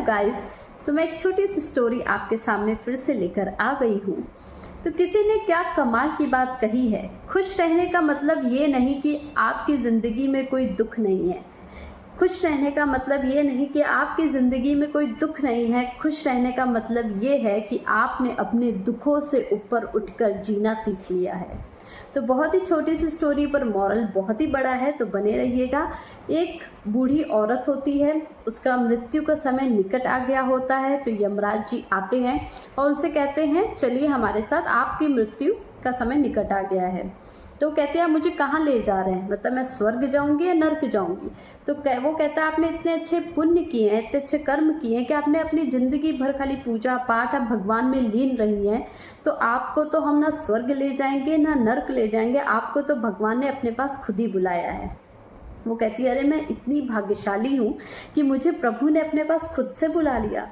Guys, तो मैं एक छोटी सी स्टोरी आपके सामने फिर से लेकर आ गई हूँ। तो किसी ने क्या कमाल की बात कही है, खुश रहने का मतलब ये नहीं कि आपकी ज़िंदगी में कोई दुख नहीं है। खुश रहने का मतलब ये नहीं कि आपकी ज़िंदगी में कोई दुख नहीं है। खुश रहने का मतलब ये है कि आपने अपने दुखों से ऊपर उठकर जीना सीख लिया है। तो बहुत ही छोटी सी स्टोरी पर मॉरल बहुत ही बड़ा है, तो बने रहिएगा। एक बूढ़ी औरत होती है, उसका मृत्यु का समय निकट आ गया होता है। तो यमराज जी आते हैं और उनसे कहते हैं चलिए हमारे साथ, आपकी मृत्यु का समय निकट आ गया है। तो कहते हैं मुझे कहाँ ले जा रहे हैं, मतलब मैं स्वर्ग जाऊंगी या नर्क जाऊंगी। तो वो कहता है आपने इतने अच्छे पुण्य किए हैं, इतने अच्छे कर्म किए हैं कि आपने अपनी ज़िंदगी भर खाली पूजा पाठ, आप भगवान में लीन रही हैं। तो आपको तो हम ना स्वर्ग ले जाएंगे ना नर्क ले जाएंगे, आपको तो भगवान ने अपने पास खुद ही बुलाया है। वो कहती है अरे मैं इतनी भाग्यशाली हूँ कि मुझे प्रभु ने अपने पास खुद से बुला लिया।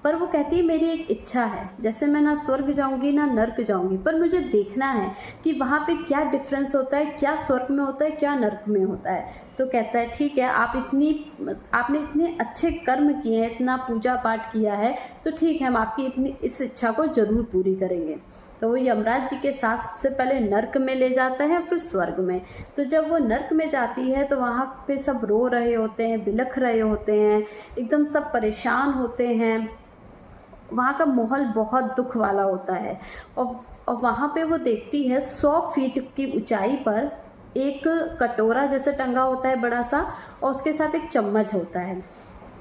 पर वो कहती है मेरी एक इच्छा है, जैसे मैं ना स्वर्ग जाऊंगी ना नर्क जाऊंगी, पर मुझे देखना है कि वहाँ पे क्या डिफरेंस होता है, क्या स्वर्ग में होता है, क्या नर्क में होता है। तो कहता है ठीक है, आपने इतने अच्छे कर्म किए हैं, इतना पूजा पाठ किया है, तो ठीक है हम आपकी अपनी इस इच्छा को जरूर पूरी करेंगे। तो वो यमराज जी के साथ सबसे पहले नर्क में ले जाता है, फिर स्वर्ग में। तो जब वो नर्क में जाती है तो वहाँ पे सब रो रहे होते हैं, बिलख रहे होते हैं, एकदम सब परेशान होते हैं। वहाँ का माहौल बहुत दुख वाला होता है। और वहाँ पे वो देखती है 100 फीट की ऊंचाई पर एक कटोरा जैसे टंगा होता है बड़ा सा, और उसके साथ एक चम्मच होता है।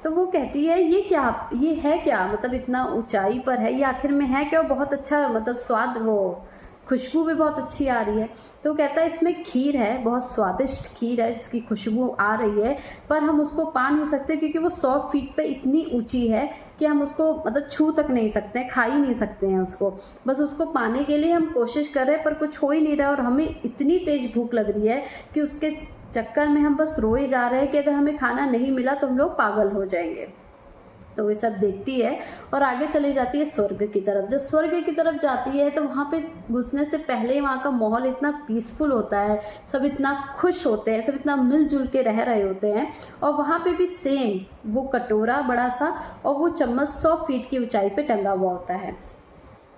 तो वो कहती है ये क्या, ये है क्या, मतलब इतना ऊंचाई पर है, ये आखिर में है क्या। बहुत अच्छा, मतलब स्वाद, वो खुशबू भी बहुत अच्छी आ रही है। तो कहता है इसमें खीर है, बहुत स्वादिष्ट खीर है जिसकी खुशबू आ रही है, पर हम उसको पा नहीं सकते क्योंकि वो 100 फीट पे इतनी ऊंची है कि हम उसको मतलब छू तक नहीं सकते, खा ही नहीं सकते हैं उसको। बस उसको पाने के लिए हम कोशिश कर रहे हैं पर कुछ हो ही नहीं रहा, और हमें इतनी तेज भूख लग रही है कि उसके चक्कर में हम बस रोए जा रहे हैं कि अगर हमें खाना नहीं मिला तो हम लोग पागल हो जाएंगे। तो ये सब देखती है और आगे चली जाती है स्वर्ग की तरफ। जब स्वर्ग की तरफ जाती है तो वहाँ पे घुसने से पहले ही वहाँ का माहौल इतना पीसफुल होता है, सब इतना खुश होते हैं, सब इतना मिलजुल के रह रहे होते हैं। और वहाँ पे भी सेम वो कटोरा बड़ा सा और वो चम्मच 100 फीट की ऊंचाई पे टंगा हुआ होता है।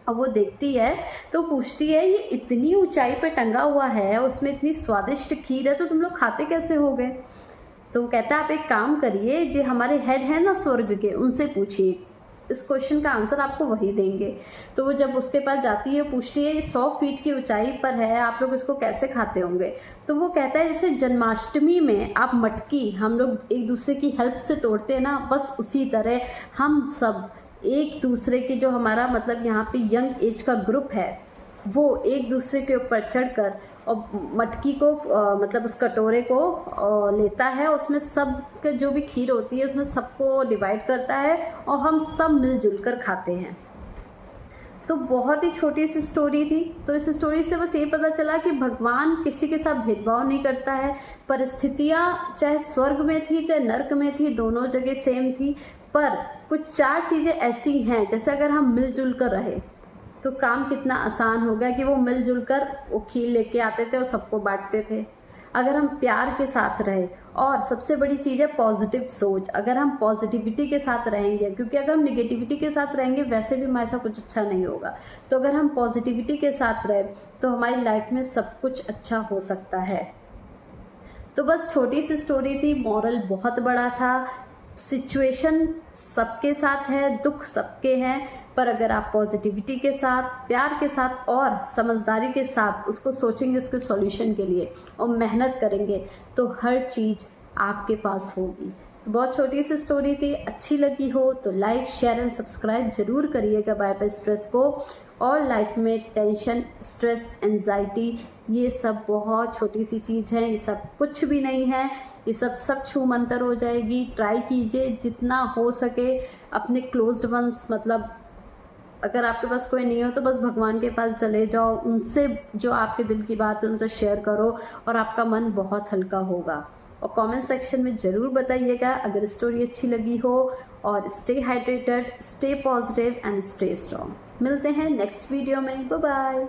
अब वो देखती है तो पूछती है ये इतनी ऊंचाई पे टंगा हुआ है, उसमें इतनी स्वादिष्ट खीर है, तो तुम लोग खाते कैसे हो गए। तो वो कहता है आप एक काम करिए, जो हमारे हेड है ना स्वर्ग के, उनसे पूछिए, इस क्वेश्चन का आंसर आपको वही देंगे। तो वो जब उसके पास जाती है पूछती है 100 फीट की ऊंचाई पर है, आप लोग इसको कैसे खाते होंगे। तो वो कहता है जैसे जन्माष्टमी में आप मटकी हम लोग एक दूसरे की हेल्प से तोड़ते हैं ना, बस उसी तरह हम सब एक दूसरे के, जो हमारा मतलब यहाँ पे यंग एज का ग्रुप है, वो एक दूसरे के ऊपर चढ़कर और मटकी को मतलब उस कटोरे को लेता है, उसमें सब के जो भी खीर होती है उसमें सबको डिवाइड करता है और हम सब मिलजुल कर खाते हैं। तो बहुत ही छोटी सी स्टोरी थी। तो इस स्टोरी से बस ये पता चला कि भगवान किसी के साथ भेदभाव नहीं करता है। परिस्थितियाँ चाहे स्वर्ग में थी चाहे नर्क में थी, दोनों जगह सेम थी। पर कुछ 4 चीज़ें ऐसी हैं, जैसे अगर हम मिलजुल कर रहे तो काम कितना आसान हो गया कि वो मिलजुल कर वो खीर लेके आते थे और सबको बांटते थे। अगर हम प्यार के साथ रहे, और सबसे बड़ी चीज़ है पॉजिटिव सोच, अगर हम पॉजिटिविटी के साथ रहेंगे, क्योंकि अगर हम निगेटिविटी के साथ रहेंगे वैसे भी हमारे साथ कुछ अच्छा नहीं होगा। तो अगर हम पॉजिटिविटी के साथ रहे तो हमारी लाइफ में सब कुछ अच्छा हो सकता है। तो बस छोटी सी स्टोरी थी, मॉरल बहुत बड़ा था। सिचुएशन सबके साथ है, दुख सबके हैं, पर अगर आप पॉजिटिविटी के साथ, प्यार के साथ और समझदारी के साथ उसको सोचेंगे उसके सॉल्यूशन के लिए और मेहनत करेंगे तो हर चीज़ आपके पास होगी। तो बहुत छोटी सी स्टोरी थी, अच्छी लगी हो तो लाइक शेयर एंड सब्सक्राइब जरूर करिएगा बाय स्ट्रेस को। और लाइफ में टेंशन, स्ट्रेस, एंजाइटी, ये सब बहुत छोटी सी चीज़ है, ये सब कुछ भी नहीं है, ये सब छू मंतर हो जाएगी। ट्राई कीजिए जितना हो सके अपने क्लोज्ड वंस, मतलब अगर आपके पास कोई नहीं हो तो बस भगवान के पास चले जाओ, उनसे जो आपके दिल की बात है उनसे शेयर करो और आपका मन बहुत हल्का होगा। और कमेंट सेक्शन में ज़रूर बताइएगा अगर स्टोरी अच्छी लगी हो। और stay hydrated, stay positive and stay strong. मिलते हैं नेक्स्ट वीडियो में, बाय बाय।